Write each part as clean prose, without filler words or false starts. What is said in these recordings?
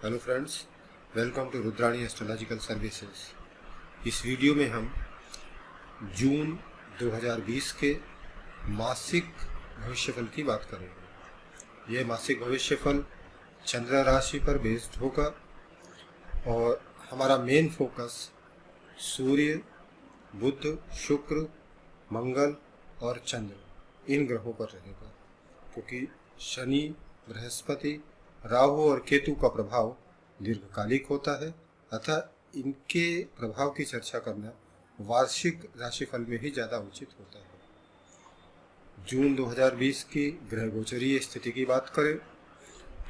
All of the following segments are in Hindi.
Hello friends, welcome to Rudrani astrological services. इस वीडियो में हम जून 2020 के मासिक भविष्यफल की बात करेंगे। यह मासिक भविष्यफल चंद्र राशि पर बेस्ड होगा और हमारा मेन फोकस सूर्य, बुध, शुक्र, मंगल और चंद्र इन ग्रहों पर रहेगा, क्योंकि शनि, बृहस्पति, राहु और केतु का प्रभाव दीर्घकालिक होता है। अतः इनके प्रभाव की चर्चा करना वार्षिक राशिफल में ही ज़्यादा उचित होता है। जून 2020 की ग्रह गोचरीय स्थिति की बात करें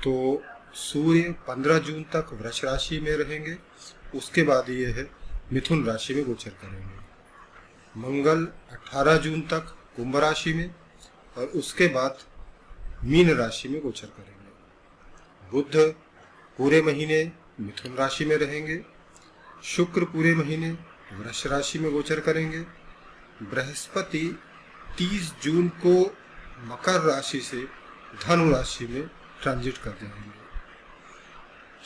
तो सूर्य 15 जून तक वृष राशि में रहेंगे, उसके बाद ये है मिथुन राशि में गोचर करेंगे। मंगल 18 जून तक कुंभ राशि में और उसके बाद मीन राशि में गोचर करेंगे। बुध पूरे महीने मिथुन राशि में रहेंगे। शुक्र पूरे महीने वृष राशि में गोचर करेंगे। बृहस्पति 30 जून को मकर राशि से धनु राशि में ट्रांजिट कर जाएंगे।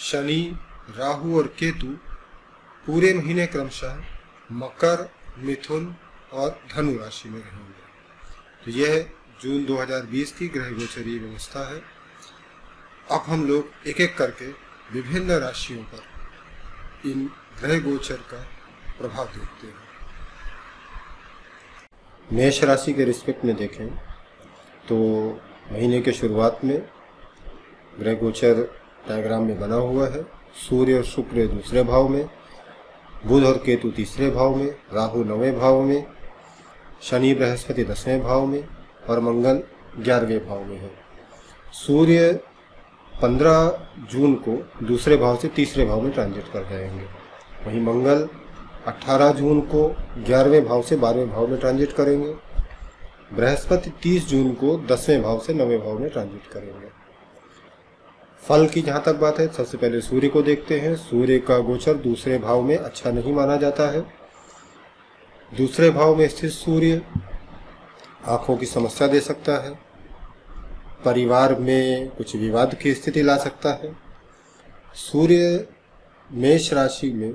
शनि, राहु और केतु पूरे महीने क्रमशः मकर, मिथुन और धनु राशि में रहेंगे। तो यह जून 2020 की ग्रह गोचरीय व्यवस्था है। अब हम लोग एक एक करके विभिन्न राशियों पर इन ग्रह गोचर का प्रभाव देखते हैं। मेष राशि के रिस्पेक्ट में देखें तो महीने के शुरुआत में ग्रह गोचर डायग्राम में बना हुआ है। सूर्य और शुक्र दूसरे भाव में, बुध और केतु तीसरे भाव में, राहु 9वें भाव में, शनि बृहस्पति 10वें भाव में और मंगल 11वें भाव में है। सूर्य 15 जून को दूसरे भाव से तीसरे भाव में ट्रांजिट कर जाएंगे। वहीं मंगल 18 जून को 11वें भाव से 12वें भाव में ट्रांजिट करेंगे। बृहस्पति 30 जून को 10वें भाव से 9वें भाव में ट्रांजिट करेंगे। फल की जहाँ तक बात है, सबसे पहले सूर्य को देखते हैं। सूर्य का गोचर दूसरे भाव में अच्छा नहीं माना जाता है। दूसरे भाव में स्थित सूर्य आँखों की समस्या दे सकता है, परिवार में कुछ विवाद की स्थिति ला सकता है। सूर्य मेष राशि में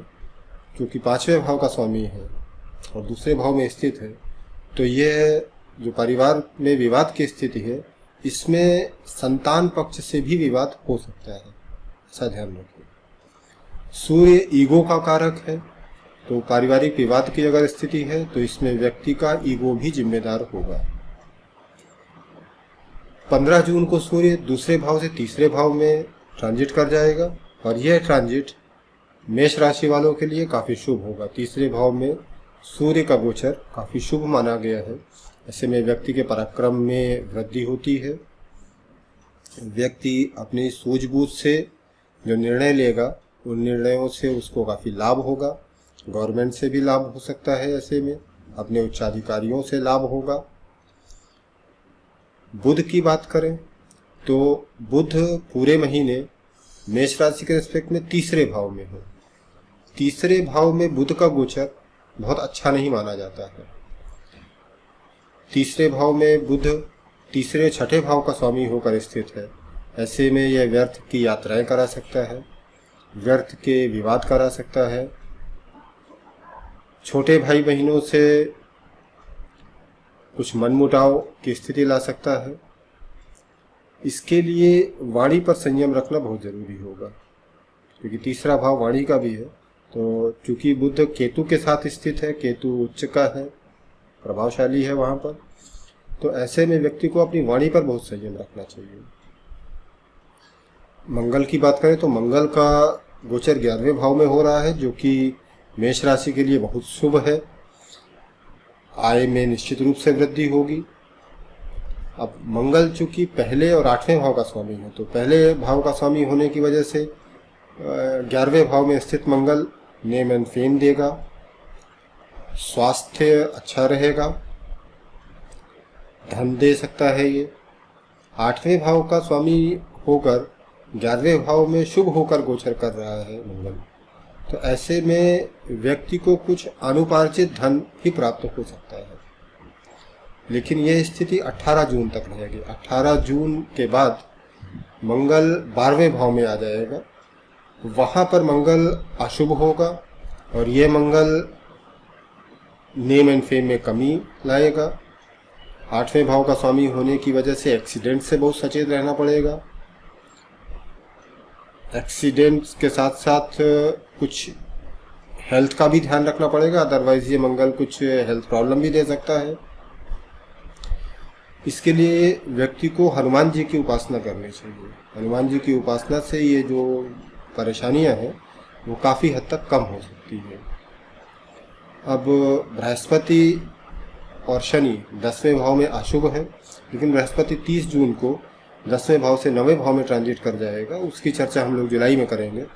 क्योंकि 5वें भाव का स्वामी है और दूसरे भाव में स्थित है, तो यह जो परिवार में विवाद की स्थिति है, इसमें संतान पक्ष से भी विवाद हो सकता है, ऐसा ध्यान रखिए। सूर्य ईगो का कारक है, तो पारिवारिक विवाद की अगर स्थिति है तो इसमें व्यक्ति का ईगो भी जिम्मेदार होगा। 15 जून को सूर्य दूसरे भाव से तीसरे भाव में ट्रांजिट कर जाएगा और यह ट्रांजिट मेष राशि वालों के लिए काफ़ी शुभ होगा। तीसरे भाव में सूर्य का गोचर काफ़ी शुभ माना गया है। ऐसे में व्यक्ति के पराक्रम में वृद्धि होती है। व्यक्ति अपनी सूझबूझ से जो निर्णय लेगा उन निर्णयों से उसको काफ़ी लाभ होगा। गवर्नमेंट से भी लाभ हो सकता है, ऐसे में अपने उच्चाधिकारियों से लाभ होगा। बुध की बात करें तो बुध पूरे महीने मेष राशि के रिस्पेक्ट में तीसरे भाव में है। तीसरे भाव में बुध का गोचर बहुत अच्छा नहीं माना जाता है। तीसरे भाव में बुध तीसरे छठे भाव का स्वामी होकर स्थित है। ऐसे में यह व्यर्थ की यात्राएं करा सकता है, व्यर्थ के विवाद करा सकता है, छोटे भाई बहनों से कुछ मनमुटाव की स्थिति ला सकता है। इसके लिए वाणी पर संयम रखना बहुत जरूरी होगा, क्योंकि तीसरा भाव वाणी का भी है। तो चूंकि बुध केतु के साथ स्थित है, केतु उच्च का है, प्रभावशाली है वहाँ पर, तो ऐसे में व्यक्ति को अपनी वाणी पर बहुत संयम रखना चाहिए। मंगल की बात करें तो मंगल का गोचर 11वें भाव में हो रहा है, जो कि मेष राशि के लिए बहुत शुभ है। आय में निश्चित रूप से वृद्धि होगी। अब मंगल चूंकि पहले और 8वें भाव का स्वामी है, तो पहले भाव का स्वामी होने की वजह से 11वें भाव में स्थित मंगल नेम एंड फेम देगा, स्वास्थ्य अच्छा रहेगा, धन दे सकता है। ये 8वें भाव का स्वामी होकर 11वें भाव में शुभ होकर गोचर कर रहा है मंगल, तो ऐसे में व्यक्ति को कुछ अनुपार्जित धन भी प्राप्त हो सकता है। लेकिन यह स्थिति 18 जून तक रहेगी। 18 जून के बाद मंगल 12वें भाव में आ जाएगा वहाँ पर मंगल अशुभ होगा और ये मंगल नेम एंड फेम में कमी लाएगा। 8वें भाव का स्वामी होने की वजह से एक्सीडेंट से बहुत सचेत रहना पड़ेगा। एक्सीडेंट्स के साथ साथ कुछ हेल्थ का भी ध्यान रखना पड़ेगा, अदरवाइज ये मंगल कुछ हेल्थ प्रॉब्लम भी दे सकता है। इसके लिए व्यक्ति को हनुमान जी की उपासना करनी चाहिए। हनुमान जी की उपासना से ये जो परेशानियां हैं वो काफ़ी हद तक कम हो सकती है। अब बृहस्पति और शनि 10वें भाव में अशुभ है, लेकिन बृहस्पति 30 जून को 10वें भाव से 9वें भाव में ट्रांजिट कर जाएगा। उसकी चर्चा हम लोग जुलाई में करेंगे।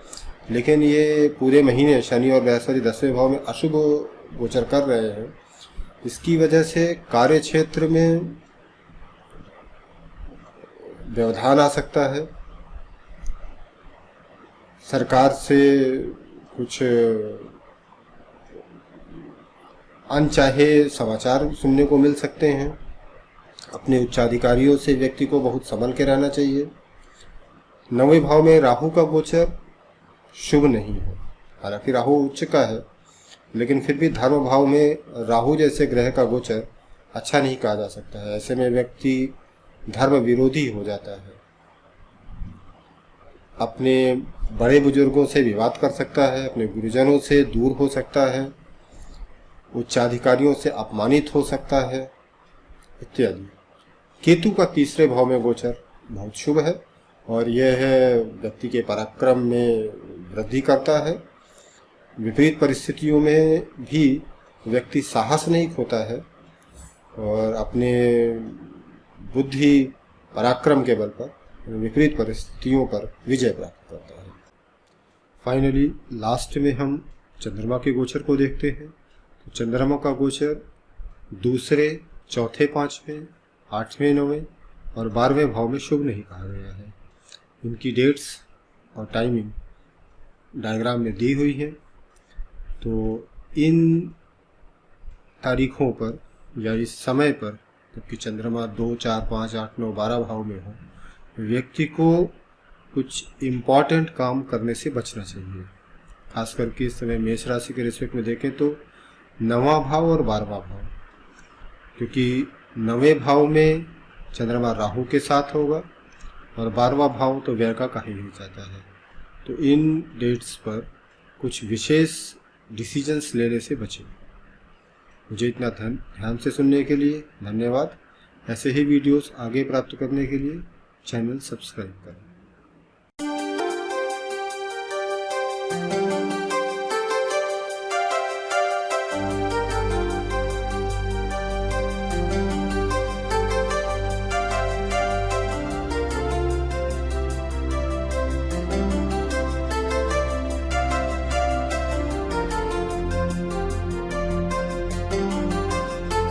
लेकिन ये पूरे महीने शनि और बृहस्पति 10वें भाव में अशुभ गोचर कर रहे हैं। इसकी वजह से कार्य क्षेत्र में व्यवधान आ सकता है, सरकार से कुछ अनचाहे समाचार सुनने को मिल सकते हैं। अपने उच्चाधिकारियों से व्यक्ति को बहुत संभल के रहना चाहिए। 9वें भाव में राहु का गोचर शुभ नहीं है, हालांकि राहु उच्च का है, लेकिन फिर भी धर्म भाव में राहु जैसे ग्रह का गोचर अच्छा नहीं कहा जा सकता है। ऐसे में व्यक्ति धर्म विरोधी हो जाता है, अपने बड़े बुजुर्गों से विवाद कर सकता है, अपने गुरुजनों से दूर हो सकता है, उच्चाधिकारियों से अपमानित हो सकता है इत्यादि। केतु का 3रे भाव में गोचर बहुत शुभ है और यह व्यक्ति के पराक्रम में वृद्धि करता है। विपरीत परिस्थितियों में भी व्यक्ति साहस नहीं खोता है और अपने बुद्धि पराक्रम के बल पर विपरीत परिस्थितियों पर विजय प्राप्त करता है। फाइनली लास्ट में हम चंद्रमा के गोचर को देखते हैं। तो चंद्रमा का गोचर 2, 4, 5वें, 8वें, 9वें और 12वें भाव में शुभ नहीं कहा गया है। इनकी डेट्स और टाइमिंग डायग्राम में दी हुई है। तो इन तारीखों पर या इस समय पर जबकि चंद्रमा 2, 4, 5, 8, 9, 12 भाव में हो, व्यक्ति को कुछ इम्पॉर्टेंट काम करने से बचना चाहिए। खास करके इस समय मेष राशि के रिस्पेक्ट में देखें तो 9वां भाव और 12वां भाव, क्योंकि 9वें भाव में चंद्रमा राहु के साथ होगा और 12वां भाव तो व्यय का कहा ही जाता है। तो इन डेट्स पर कुछ विशेष डिसीजंस लेने से बचें। मुझे इतना ध्यान से सुनने के लिए धन्यवाद। ऐसे ही वीडियोस आगे प्राप्त करने के लिए चैनल सब्सक्राइब करें।